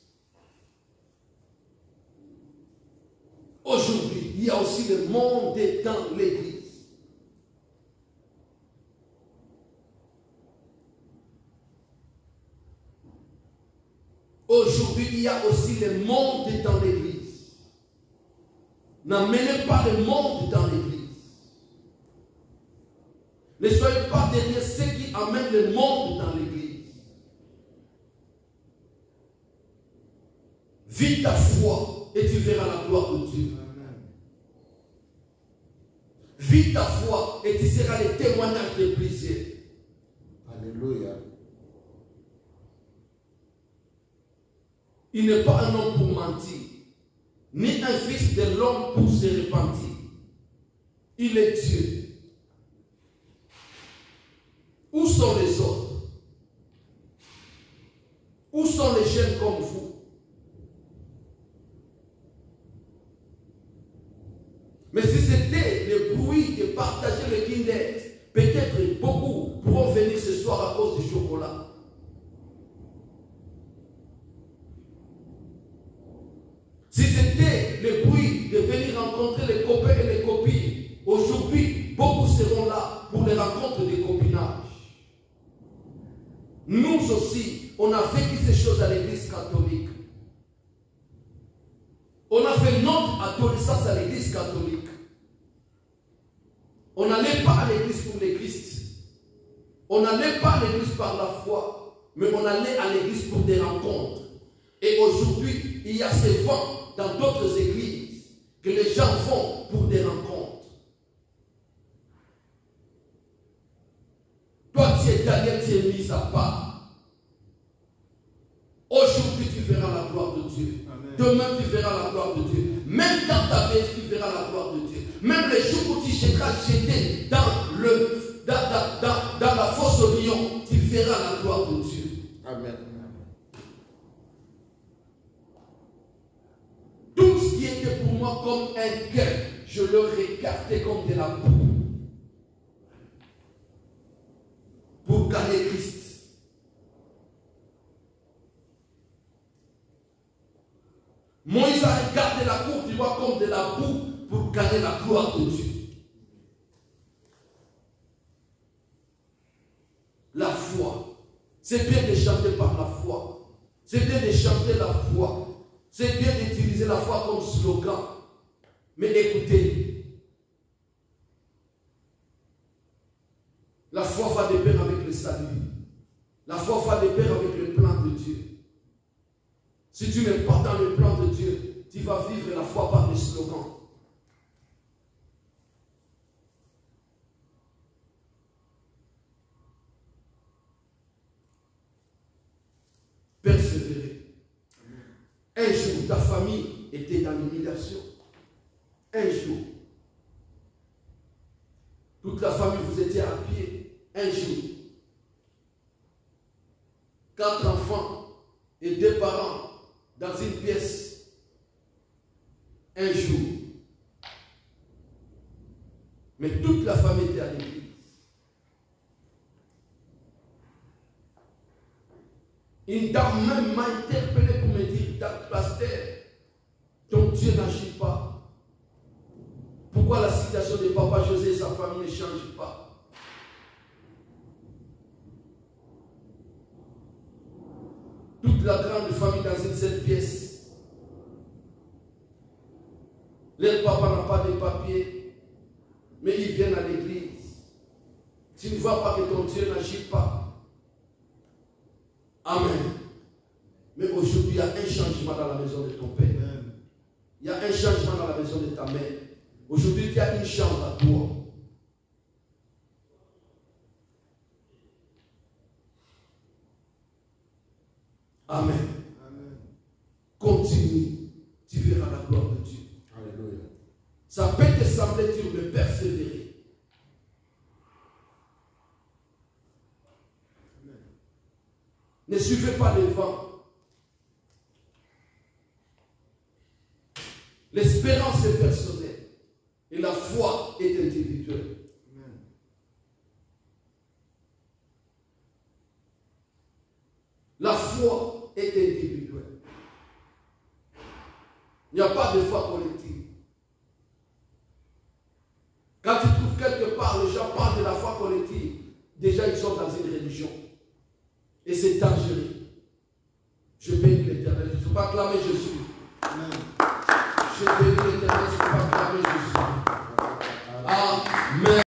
Aujourd'hui, il y a aussi le monde dans l'église. Aujourd'hui, il y a aussi le monde dans l'église. N'amenez pas le monde dans l'église. Ne soyez pas derrière ceux qui amènent le monde dans l'église. Vis ta foi et tu verras la gloire de Dieu. Vis ta foi et tu seras les témoignages de plusieurs. Alléluia. Il n'est pas un homme pour mentir, ni un fils de l'homme pour se repentir. Il est Dieu. Où sont les autres? Où sont les jeunes comme vous? Mais si c'était le bruit de partager le Kinder, peut-être beaucoup pourront venir ce soir à cause du chocolat. Si c'était le bruit de venir rencontrer les copains et les copines, aujourd'hui, beaucoup seront là pour les rencontres de copinage. Nous aussi, on a vécu ces choses à l'église catholique. On a fait notre adolescence à l'église catholique. On n'allait pas à l'église pour le Christ. On n'allait pas à l'église par la foi, mais on allait à l'église pour des rencontres. Et aujourd'hui, il y a ces vents dans d'autres églises que les gens vont pour des rencontres. Toi, tu es Daniel, tu es mis à part. Aujourd'hui, tu verras la gloire de Dieu. Amen. Demain, tu verras la gloire de Dieu. Même dans ta vie, tu verras la gloire de Dieu. Même les jours où tu seras jeté dans la fosse au lion, tu verras la gloire de Dieu. Amen. Tout ce qui était pour moi comme un cœur, je le regardais comme de la boue. Pour gagner Christ. Moïse a regardé la cour du roi comme de la boue pour gagner la gloire de Dieu. La foi. C'est bien de chanter par la foi. C'est bien de chanter la foi. C'est bien d'utiliser la foi comme slogan. Mais écoutez, la foi va de pair avec le salut. La foi va de pair avec le plan de Dieu. Si tu n'es pas dans le plan de Dieu, tu vas vivre la foi par les slogans. Persévérer. Un jour, ta famille était dans l'humiliation. Un jour. Toute la famille, vous étiez à pied. Un jour. 4 enfants et 2 parents dans une pièce. Un jour. Mais toute la famille était à l'église. Une dame même m'a interpellé pour me dire, pasteur, ton Dieu n'agit pas. Pourquoi la situation de papa José et sa famille ne change pas? Toute la grande famille dans une seule pièce. Leur papa n'a pas de papier, mais ils viennent à l'église. Tu ne vois pas que ton Dieu n'agit pas. Amen. Mais aujourd'hui, il y a un changement dans la maison de ton père. Il y a un changement dans la maison de ta mère. Aujourd'hui, tu as une chambre à toi. Amen. Amen. Continue. Tu verras la gloire de Dieu. Alléluia. Ça peut te sembler dur, mais persévérer. Ne suivez pas les vents. L'espérance est personnelle et la foi est individuelle. Amen. La foi est individuelle. Il n'y a pas de foi collective. Quand tu trouves quelque part, les gens parlent de la foi collective. Déjà, ils sont dans une religion. Et c'est dangereux. Je bénis l'Éternel. Je ne peux pas clamer Jésus